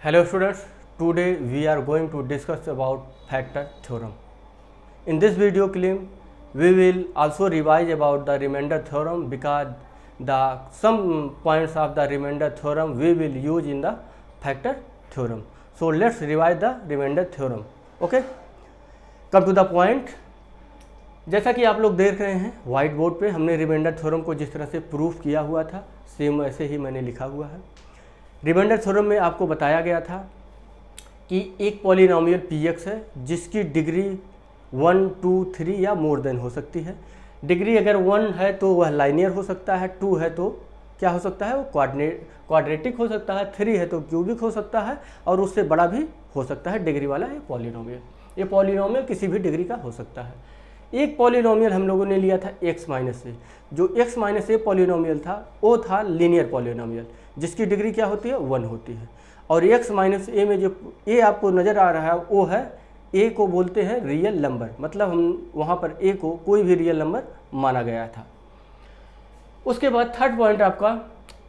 Hello students, today we are going to discuss about factor theorem. In this video clip, we will also revise about the remainder theorem because some points of the remainder theorem we will use in the factor theorem. So let's revise the remainder theorem. Okay, come to the point. जैसा कि आप लोग देख रहे हैं white board पे हमने remainder theorem को जिस तरह से प्रूफ किया हुआ था सेम ऐसे ही मैंने लिखा हुआ है। रिमाइंडर थ्योरम में आपको बताया गया था कि एक पॉलिनोमियल px है जिसकी डिग्री 1, 2, 3 या मोर देन हो सकती है। डिग्री अगर 1 है तो वह लाइनियर हो सकता है, 2 है तो क्या हो सकता है वो क्वाड्रेटिक हो सकता है, 3 है तो क्यूबिक हो सकता है और उससे बड़ा भी हो सकता है डिग्री वाला ये पॉलिनोमियल। ये पॉलिनोमियल किसी भी डिग्री का हो सकता है। एक पॉलिनोमियल हम लोगों ने लिया था x माइनस ए। जो x माइनस ए पॉलिनोमियल था वो था लीनियर पॉलिनोमियल जिसकी डिग्री क्या होती है 1 होती है। और x माइनस ए में जो a आपको नज़र आ रहा है वो है a को बोलते हैं रियल नंबर, मतलब हम वहाँ पर a को कोई भी रियल नंबर माना गया था। उसके बाद थर्ड पॉइंट आपका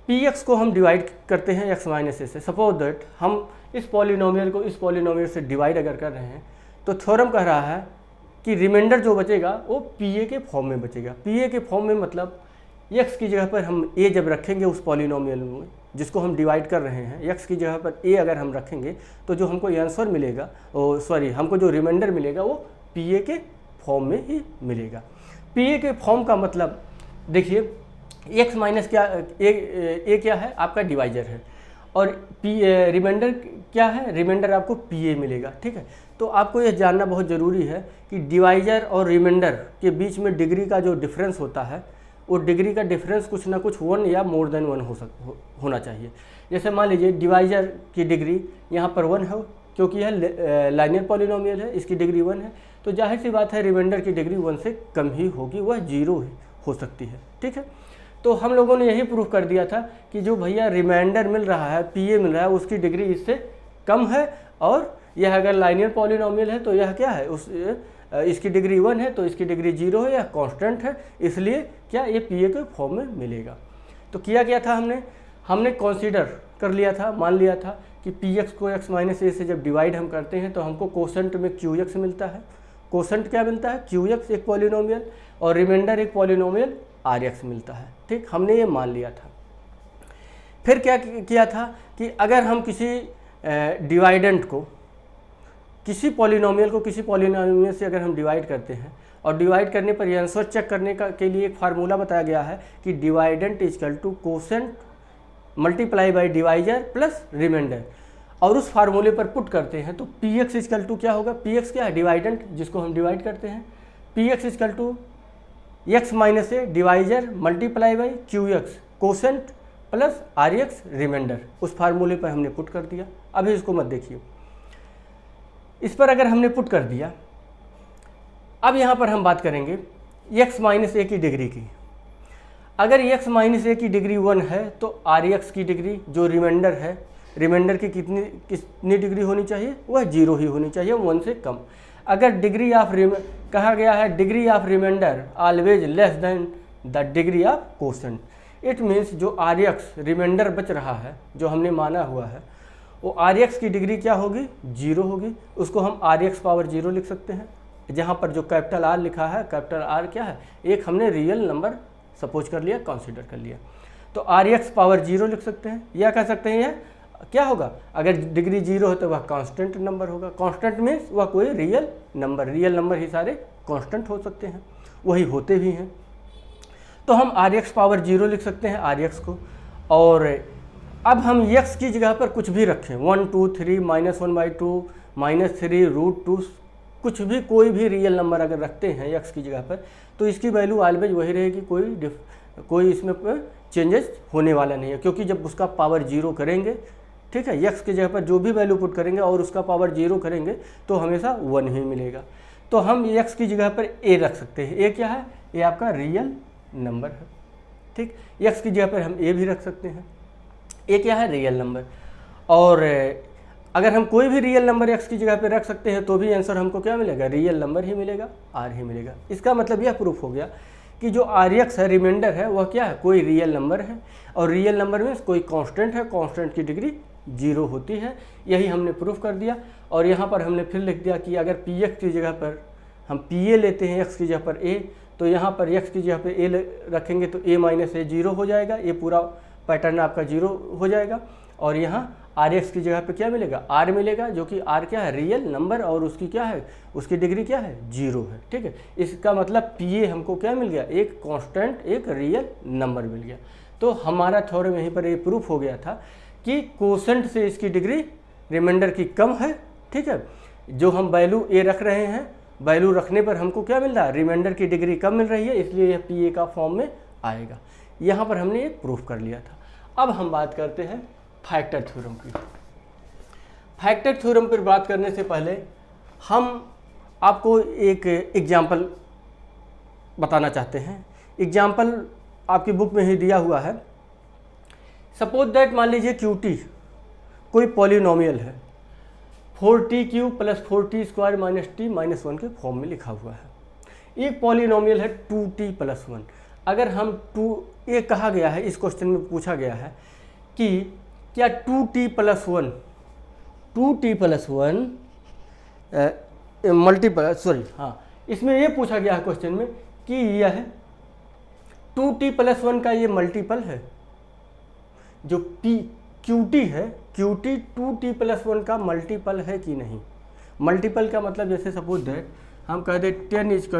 px को हम डिवाइड करते हैं x माइनस ए से। सपोज दैट हम इस पॉलिनोमियल को इस पॉलिनोमियल से डिवाइड अगर कर रहे हैं तो थ्योरम कह रहा है कि रिमाइंडर जो बचेगा वो पी ए के फॉर्म में बचेगा। पी ए के फॉर्म में मतलब x की जगह पर हम a जब रखेंगे उस पॉलिनोमियल में जिसको हम डिवाइड कर रहे हैं, x की जगह पर a अगर हम रखेंगे तो जो हमको आंसर मिलेगा हमको जो रिमाइंडर मिलेगा वो पी ए के फॉर्म में ही मिलेगा। पी ए के फॉर्म का मतलब देखिए x माइनस क्या a क्या है आपका डिवाइजर है और रिमाइंडर क्या है, रिमाइंडर आपको पी ए मिलेगा। ठीक है, तो आपको यह जानना बहुत ज़रूरी है कि डिवाइजर और रिमाइंडर के बीच में डिग्री का जो डिफरेंस होता है वो डिग्री का डिफरेंस कुछ ना कुछ 1 या मोर देन 1 होना चाहिए। जैसे मान लीजिए डिवाइजर की डिग्री यहाँ पर 1 है क्योंकि यह लाइनियर पॉलिनोमियल है, इसकी डिग्री 1 है, तो जाहिर सी बात है रिमाइंडर की डिग्री 1 से कम ही होगी, वह 0 हो सकती है। ठीक है, तो हम लोगों ने यही प्रूफ कर दिया था कि जो भैया रिमाइंडर मिल रहा है पी ए मिल रहा है उसकी डिग्री इससे कम है और यह अगर लाइनियर पॉलिनोमियल है तो यह क्या है इसकी डिग्री 1 है तो इसकी डिग्री 0 है या कांस्टेंट है, इसलिए क्या ये पी ए के फॉर्म में मिलेगा। तो किया क्या था हमने कंसीडर कर लिया था, मान लिया था कि पी एक्स को x माइनस ए से जब डिवाइड हम करते हैं तो हमको कोसेंट में क्यू एक्स मिलता है। कोसेंट क्या मिलता है क्यू एक्स एक पॉलिनोमियल और रिमाइंडर एक पॉलिनोमियल आर एक्स मिलता है। ठीक, हमने ये मान लिया था। फिर क्या किया था कि अगर हम किसी डिवाइडेंट को किसी पॉलिनोमियल को किसी पॉलिनोमियल से अगर हम डिवाइड करते हैं और डिवाइड करने पर यह आंसर चेक करने के लिए एक फार्मूला बताया गया है कि dividend is equal to quotient multiply by divisor plus remainder, और उस फार्मूले पर पुट करते हैं तो पी एक्स इजकल टू क्या होगा, पी एक्स क्या है डिवाइडेंट जिसको हम डिवाइड करते हैं, p x is equal to x minus a divisor multiply by q x quotient plus r x remainder. उस फार्मूले पर हमने पुट कर दिया। अभी इसको मत देखिए, इस पर अगर हमने पुट कर दिया, अब यहाँ पर हम बात करेंगे x माइनस ए की डिग्री की। अगर x माइनस ए की डिग्री 1 है तो आर एक्स की डिग्री जो रिमाइंडर है, रिमाइंडर की कितनी डिग्री होनी चाहिए, वह 0 ही होनी चाहिए, 1 से कम। अगर डिग्री ऑफ कहा गया है degree of remainder always less than the degree of quotient, it means जो आर एक्स रिमाइंडर बच रहा है जो हमने माना हुआ है वो आर एक्स की डिग्री क्या होगी 0 होगी। उसको हम आर एक्स पावर 0 लिख सकते हैं। जहाँ पर जो कैपिटल आर लिखा है, कैपिटल आर क्या है, एक हमने रियल नंबर सपोज कर लिया, कंसीडर कर लिया, तो आर एक्स पावर 0 लिख सकते हैं। या कह सकते हैं यह क्या होगा, अगर डिग्री 0 है तो वह कांस्टेंट नंबर होगा। कांस्टेंट मीन्स वह कोई रियल नंबर ही सारे कांस्टेंट हो सकते हैं, वही होते भी हैं। तो हम आर एक्स पावर 0 लिख सकते हैं आर एक्स को, और अब हम x की जगह पर कुछ भी रखें 1, 2, 3 -1/2 -3 √2 कुछ भी कोई भी रियल नंबर अगर रखते हैं x की जगह पर तो इसकी वैल्यू ऑलवेज वही रहेगी, कोई इसमें चेंजेस होने वाला नहीं है, क्योंकि जब उसका पावर 0 करेंगे, ठीक है, x की जगह पर जो भी वैल्यू पुट करेंगे और उसका पावर 0 करेंगे तो हमेशा 1 ही मिलेगा। तो हम x की जगह पर a रख सकते हैं। a क्या है, a आपका रियल नंबर है। ठीक, x की जगह पर हम a भी रख सकते हैं, a क्या है रियल नंबर। और अगर हम कोई भी रियल नंबर x की जगह पे रख सकते हैं तो भी आंसर हमको क्या मिलेगा, रियल नंबर ही मिलेगा, r ही मिलेगा। इसका मतलब यह प्रूफ हो गया कि जो आर एक्स है रिमाइंडर है वह क्या है, कोई रियल नंबर है, और रियल नंबर में कोई कांस्टेंट है, कांस्टेंट की डिग्री जीरो होती है। यही हमने प्रूफ कर दिया। और यहाँ पर हमने फिर लिख दिया कि अगर पी एक्स की जगह पर हम पी ए लेते हैं एक्स की जगह पर ए, तो यहाँ पर एक्स की जगह पर ए रखेंगे तो ए माइनस ए जीरो हो जाएगा, ये पूरा पैटर्न आपका जीरो हो जाएगा। और यहाँ आर एक्स की जगह पे क्या मिलेगा, आर मिलेगा, जो कि आर क्या है, रियल नंबर, और उसकी क्या है, उसकी डिग्री क्या है, जीरो है। ठीक है, इसका मतलब पी ए हमको क्या मिल गया, एक कांस्टेंट, एक रियल नंबर मिल गया। तो हमारा थ्योरम यहीं पर ये प्रूफ हो गया था कि कोसेंट से इसकी डिग्री रिमाइंडर की कम है। ठीक है, जो हम वैल्यू ए रख रहे हैं, वैल्यू रखने पर हमको क्या मिल रहा है, रिमाइंडर की डिग्री कम मिल रही है, इसलिए यह पी ए का फॉर्म में आएगा। यहाँ पर हमने ये प्रूफ कर लिया था। अब हम बात करते हैं फैक्टर थ्योरम की। फैक्टर थ्योरम पर बात करने से पहले हम आपको एक एग्जाम्पल बताना चाहते हैं। एग्जाम्पल आपकी बुक में ही दिया हुआ है। सपोज दैट, मान लीजिए QT कोई पॉलिनोमियल है, 4t³ + 4t² - t - 1 के फॉर्म में लिखा हुआ है। एक पॉलिनोमियल है 2t + 1। अगर हम ये कहा गया है, इस क्वेश्चन में पूछा गया है कि क्या 2t + 1 मल्टीपल, सॉरी हाँ, इसमें ये पूछा गया है क्वेश्चन में कि यह 2t + 1 का ये मल्टीपल है, जो QT है, QT 2t + 1 का मल्टीपल है कि नहीं। मल्टीपल का मतलब जैसे सपोज दैट हम कह दें 10 =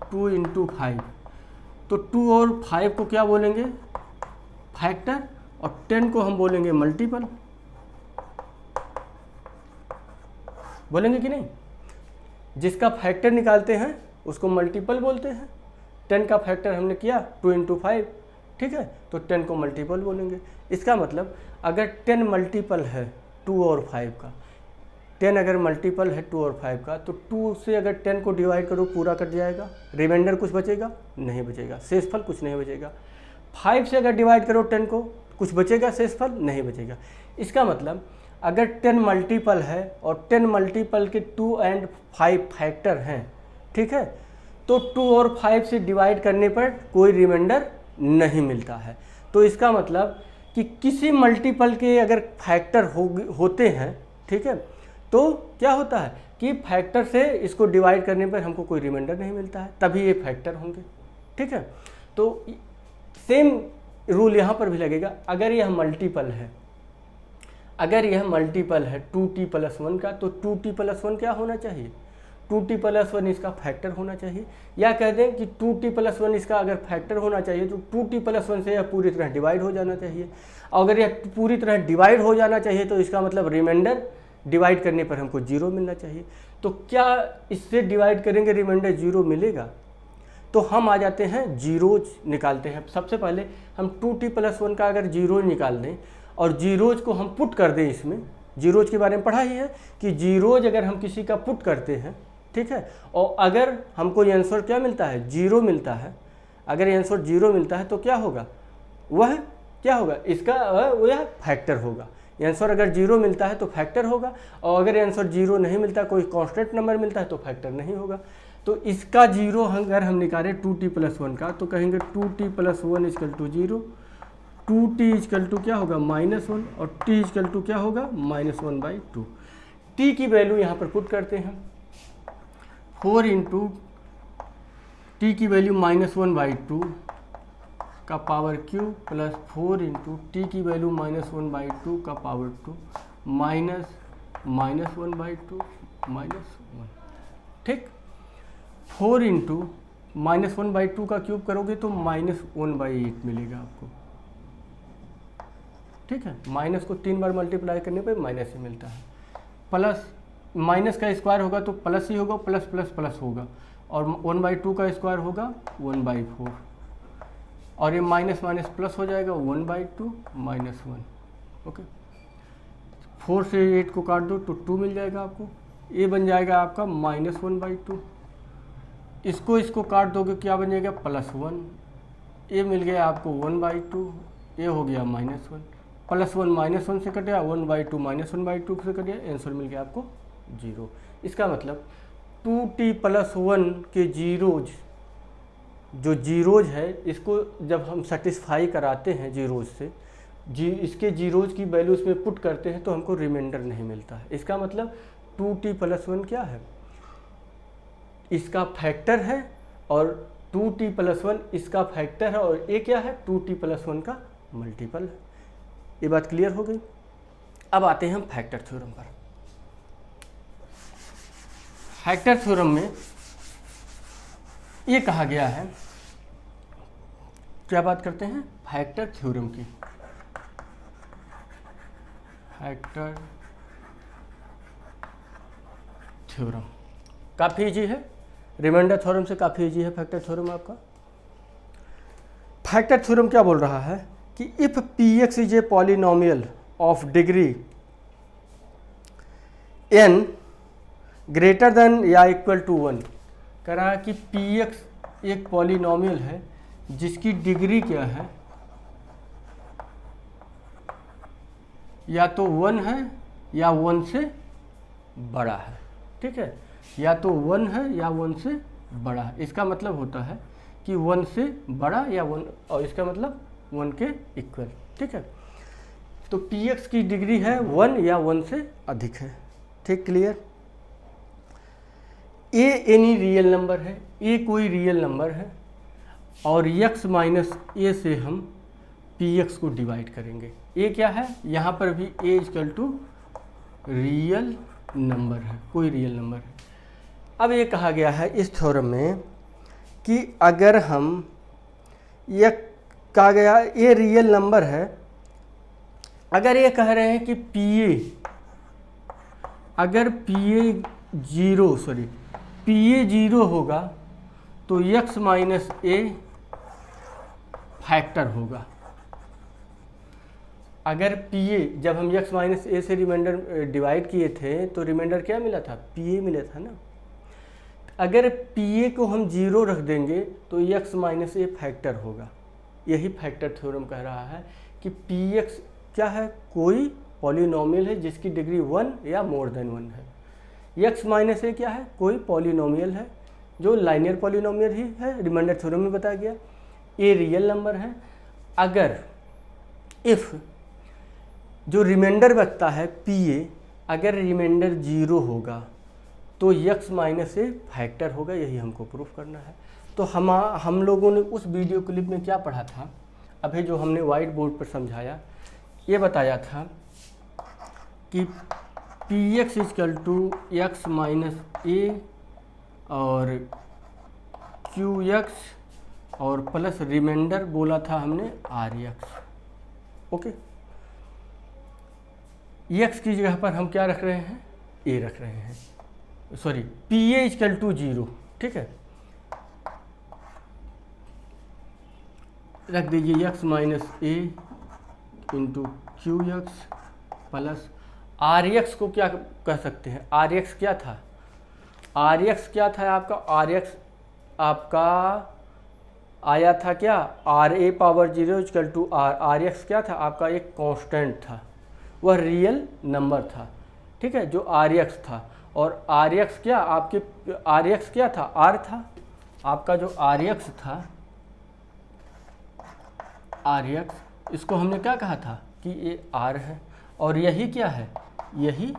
2 × 5, तो 2 और 5 को क्या बोलेंगे, फैक्टर, और 10 को हम बोलेंगे मल्टीपल, बोलेंगे कि नहीं। जिसका फैक्टर निकालते हैं उसको मल्टीपल बोलते हैं। 10 का फैक्टर हमने किया 2 × 5, ठीक है, तो 10 को मल्टीपल बोलेंगे। इसका मतलब अगर 10 मल्टीपल है 2 और 5 का, 10 अगर मल्टीपल है 2 और 5 का, तो 2 से अगर 10 को डिवाइड करो पूरा कट जाएगा, रिमाइंडर कुछ बचेगा नहीं बचेगा, शेषफल कुछ नहीं बचेगा। 5 से अगर डिवाइड करो 10 को, कुछ बचेगा, शेषफल नहीं बचेगा। इसका मतलब अगर 10 मल्टीपल है और 10 मल्टीपल के 2 और 5 फैक्टर हैं, ठीक है, तो 2 और 5 से डिवाइड करने पर कोई रिमाइंडर नहीं मिलता है। तो इसका मतलब कि किसी मल्टीपल के अगर फैक्टर होते हैं, ठीक है, तो क्या होता है कि फैक्टर से इसको डिवाइड करने पर हमको कोई रिमाइंडर नहीं मिलता है, तभी ये फैक्टर होंगे। ठीक है, तो सेम रूल यहाँ पर भी लगेगा। अगर यह मल्टीपल है, अगर यह मल्टीपल है 2t + 1 का, तो 2t + 1 क्या होना चाहिए, 2t + 1 इसका फैक्टर होना चाहिए। या कह दें कि 2t + 1 इसका अगर फैक्टर होना चाहिए तो 2t + 1 से यह पूरी तरह डिवाइड हो जाना चाहिए। और अगर यह पूरी तरह डिवाइड हो जाना चाहिए तो इसका मतलब रिमाइंडर डिवाइड करने पर हमको 0 मिलना चाहिए। तो क्या इससे डिवाइड करेंगे रिमाइंडर 0 मिलेगा? तो हम आ जाते हैं जीरोज निकालते हैं। सबसे पहले हम 2t + 1 का अगर जीरोज निकाल दें और जीरोज को हम पुट कर दें, इसमें जीरोज के बारे में पढ़ा ही है कि जीरोज अगर हम किसी का पुट करते हैं, ठीक है, और अगर हमको ये आंसर क्या मिलता है, 0 मिलता है, अगर ये आंसर 0 मिलता है तो क्या होगा, वह क्या होगा, इसका वह फैक्टर होगा। ये आंसर अगर 0 मिलता है तो फैक्टर होगा, और अगर ये आंसर 0 नहीं मिलता, कोई कांस्टेंट नंबर मिलता है तो फैक्टर नहीं होगा। तो इसका 0 अगर हम निकालें 2t + 1 का, तो कहेंगे 2t + 1 = 0, 2t क्या होगा -1, और t क्या होगा -1/2। t की वैल्यू यहाँ पर पुट करते हैं, 4 × t की वैल्यू -1/2 का पावर क्यूब प्लस 4 × t की वैल्यू -1/2 का पावर 2 -1/2 -1, ठीक। 4 × -1/2 का क्यूब करोगे तो -1/8 मिलेगा आपको, ठीक है। माइनस को 3 बार मल्टीप्लाई करने पर माइनस ही मिलता है। प्लस माइनस का स्क्वायर होगा तो प्लस ही होगा, प्लस प्लस प्लस होगा, और 1/2 का स्क्वायर होगा 1/4, और ये माइनस माइनस प्लस हो जाएगा 1/2 -1, ओके। 4 से 8 को काट दो तो 2 मिल जाएगा आपको, ये बन जाएगा आपका -1/2। इसको काट दोगे क्या बन जाएगा, +1, ये मिल गया आपको 1/2, ये हो गया -1, +1 -1 से कट गया, 1/2 -1/2 से कट गया, आंसर मिल गया आपको 0। इसका मतलब 2t + 1 के जीरोज, जो जीरोज है, इसको जब हम सेटिस्फाई कराते हैं जीरोज से, इसके जीरोज की वैल्यू इसमें पुट करते हैं तो हमको रिमाइंडर नहीं मिलता है। इसका मतलब 2t+1 क्या है, इसका फैक्टर है, और 2t+1 इसका फैक्टर है, और ये क्या है 2t+1 का मल्टीपल है। ये बात क्लियर हो गई। अब आते हैं हम फैक्टर थ्योरम पर। फैक्टर थ्योरम में ये कहा गया है, क्या बात करते हैं, फैक्टर थ्योरम की। फैक्टर थ्योरम काफ़ी इजी है, रिमाइंडर थ्योरम से काफ़ी इजी है फैक्टर थ्योरम आपका। फैक्टर थ्योरम क्या बोल रहा है कि if px is a polynomial of degree n greater than या इक्वल टू 1, कह रहा है कि px एक पॉलिनोमियल है जिसकी डिग्री क्या है, या तो 1 है या 1 से बड़ा है। ठीक है, या तो 1 है या 1 से बड़ा है। इसका मतलब होता है कि 1 से बड़ा या 1, और इसका मतलब 1 के इक्वल। ठीक है, तो px की डिग्री है 1 या 1 से अधिक है। ठीक, clear. a any real number है, a कोई रियल नंबर है, और x माइनस a से हम px को डिवाइड करेंगे। a क्या है, यहाँ पर भी a equal to real number है, कोई रियल नंबर है। अब ये कहा गया है इस थ्योरम में कि अगर हम ये कहा गया ये रियल नंबर है, अगर ये कह रहे हैं कि अगर pa 0 होगा तो x माइनस a फैक्टर होगा। अगर pa, जब हम x माइनस a से रिमाइंडर डिवाइड किए थे तो रिमाइंडर क्या मिला था, pa मिला था ना। अगर pa को हम 0 रख देंगे तो x माइनस a फैक्टर होगा। यही फैक्टर थ्योरम कह रहा है कि px क्या है, कोई पॉलिनोमियल है जिसकी डिग्री 1 या मोर देन 1 है। x माइनस a क्या है, कोई पॉलिनोमियल है जो लाइनियर पॉलिनोमियल ही है, रिमाइंडर थ्योरम में बताया गया। a रियल नंबर है। अगर इफ़ जो रिमाइंडर बचता है pa, अगर रिमाइंडर 0 होगा तो x माइनस a फैक्टर होगा। यही हमको प्रूफ करना है। तो हम लोगों ने उस वीडियो क्लिप में क्या पढ़ा था, अभी जो हमने वाइट बोर्ड पर समझाया, ये बताया था कि px equal to x minus a और qx और प्लस रिमाइंडर बोला था हमने rx। ओके, x की जगह पर हम क्या रख रहे हैं, a रख रहे हैं, सॉरी pa इक्वल टू 0। ठीक है, रख दीजिए x minus a into qx plus rx को क्या कह सकते हैं, rx क्या था, rx क्या था आपका, rx आपका आया था क्या, ra power 0 equal to rx क्या था आपका, एक कांस्टेंट था, वह रियल नंबर था। ठीक है, जो rx था, और rx क्या आपके, rx क्या था, r था आपका, जो rx था rx, इसको हमने क्या कहा था कि ये r है, और यही क्या है, यही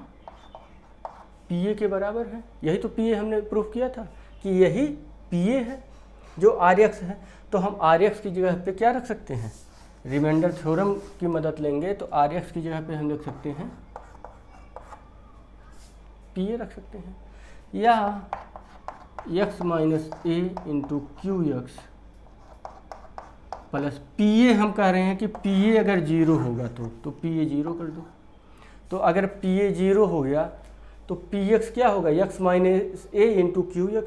pa के बराबर है। यही तो pa हमने प्रूफ किया था कि यही pa है जो rx है। तो हम rx की जगह पे क्या रख सकते हैं, रिमाइंडर थ्योरम की मदद लेंगे तो rx की जगह पे हम लिख सकते हैं pa रख सकते हैं, या x minus a into qx plus pa। हम कह रहे हैं कि pa अगर 0 होगा तो pa 0 कर दो। तो अगर pa 0 हो गया तो px क्या होगा, x minus a into qx,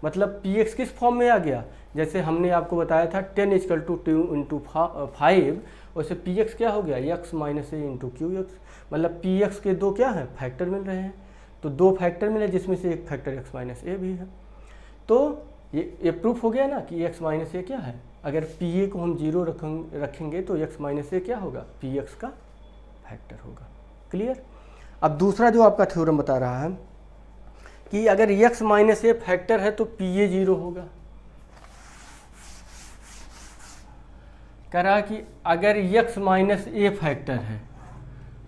मतलब px किस फॉर्म में आ गया, जैसे हमने आपको बताया था 10 इक्वल टू 2 इंटू 5, वैसे px क्या हो गया, x minus a into qx, मतलब px के दो क्या हैं, फैक्टर मिल रहे हैं। तो दो फैक्टर मिले जिसमें से एक फैक्टर x माइनस a भी है। तो ये प्रूफ हो गया ना कि x माइनस a क्या है। अगर pa को हम 0 रखेंगे तो x माइनस a क्या होगा, px का फैक्टर होगा। क्लियर। अब दूसरा जो आपका थ्योरम बता रहा है कि अगर x माइनस a फैक्टर है तो pa 0 होगा। कह रहा कि अगर x माइनस ए फैक्टर है,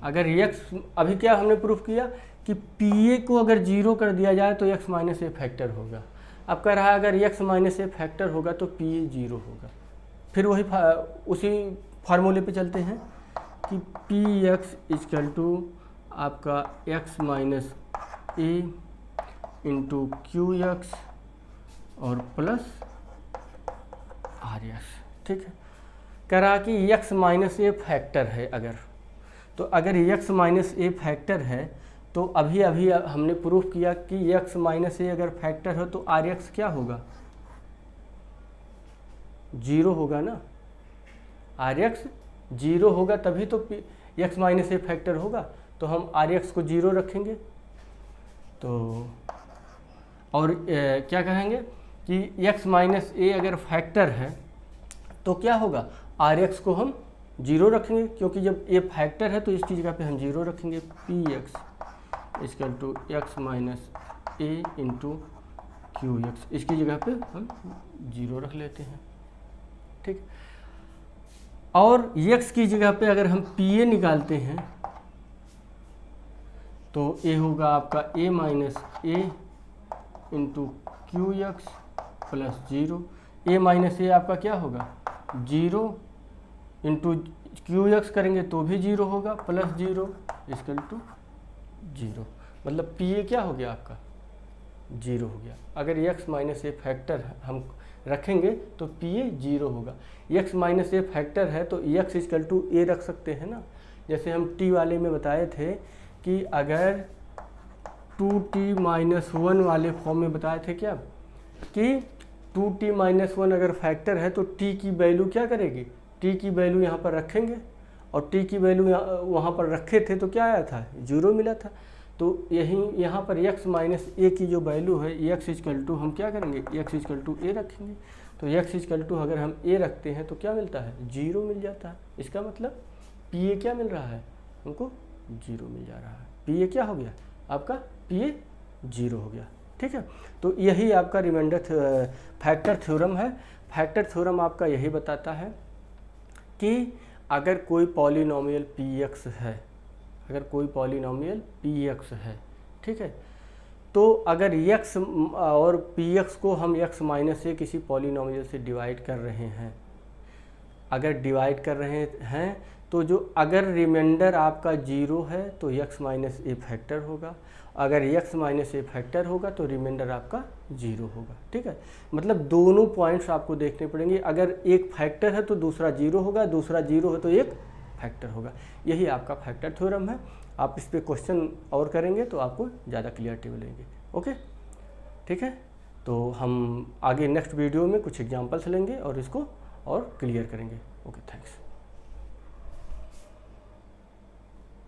अगर x, अभी क्या हमने प्रूफ किया कि PA को अगर जीरो कर दिया जाए तो x माइनस ए फैक्टर होगा। अब कह रहा है अगर x माइनस ए फैक्टर होगा तो PA जीरो होगा। फिर वही उसी फार्मूले पे चलते हैं कि PX इक्वल टू आपका x माइनस ए इंटू QX और प्लस RX, ठीक है। कह रहा कि x माइनस ए फैक्टर है अगर, तो अगर x माइनस ए फैक्टर है तो अभी हमने प्रूफ किया कि x माइनस ए अगर फैक्टर हो तो RX क्या होगा, जीरो होगा ना। RX जीरो होगा तभी तो x माइनस ए फैक्टर होगा, तो हम RX को जीरो रखेंगे। तो और क्या कहेंगे कि x माइनस ए अगर फैक्टर है तो क्या होगा, RX को हम जीरो रखेंगे, क्योंकि जब ए फैक्टर है तो इसकी जगह पे हम जीरो रखेंगे। PX equal to x minus A into QX, इसकी जगह पे हम जीरो रख लेते हैं, ठीक। और x की जगह पे अगर हम PA निकालते हैं तो ए होगा आपका a minus A into QX plus zero. a minus A आपका क्या होगा, जीरो इंटू QX करेंगे तो भी जीरो होगा, plus zero equal to zero. मतलब PA क्या हो गया आपका, जीरो हो गया। अगर x माइनस ए फैक्टर हम रखेंगे तो PA जीरो होगा। x माइनस ए फैक्टर है तो x इक्वल टू ए रख सकते हैं ना। जैसे हम t वाले में बताए थे कि अगर 2t माइनस वन वाले फॉर्म में बताए थे क्या कि 2t माइनस वन अगर फैक्टर है तो t की वैल्यू क्या करेगी, t की वैल्यू यहाँ पर रखेंगे और t की वैल्यू वहाँ पर रखे थे तो क्या आया था, जीरो मिला था। तो यहाँ पर x माइनस ए की जो वैल्यू है x इक्वल टू हम क्या करेंगे, x इक्वल टू ए रखेंगे। तो x इक्वल टू अगर हम ए रखते हैं तो क्या मिलता है, जीरो मिल जाता है। इसका मतलब PA क्या मिल रहा है हमको, जीरो मिल जा रहा है। PA क्या हो गया आपका, PA जीरो हो गया, ठीक है। तो यही आपका रिमाइंडर फैक्टर थ्योरम है। फैक्टर थ्योरम आपका यही बताता है कि अगर कोई पॉलिनोमियल PX है, अगर कोई पॉलिनोमियल PX है, ठीक है, तो अगर x और PX को हम x माइनस से किसी पॉलिनोमियल से डिवाइड कर रहे हैं, अगर डिवाइड कर रहे हैं तो जो अगर रिमाइंडर आपका जीरो है तो x माइनस ए फैक्टर होगा, अगर x माइनस ए फैक्टर होगा तो रिमाइंडर आपका जीरो होगा, ठीक है। मतलब दोनों पॉइंट्स आपको देखने पड़ेंगे। अगर एक फैक्टर है तो दूसरा जीरो होगा, दूसरा जीरो है तो एक फैक्टर होगा। यही आपका फैक्टर थ्योरम है। आप इस पे क्वेश्चन और करेंगे तो आपको ज़्यादा क्लियरिटी मिलेगी। ओके, ठीक है। तो हम आगे नेक्स्ट वीडियो में कुछ एग्जांपल्स लेंगे और इसको और क्लियर करेंगे। Okay, thanks.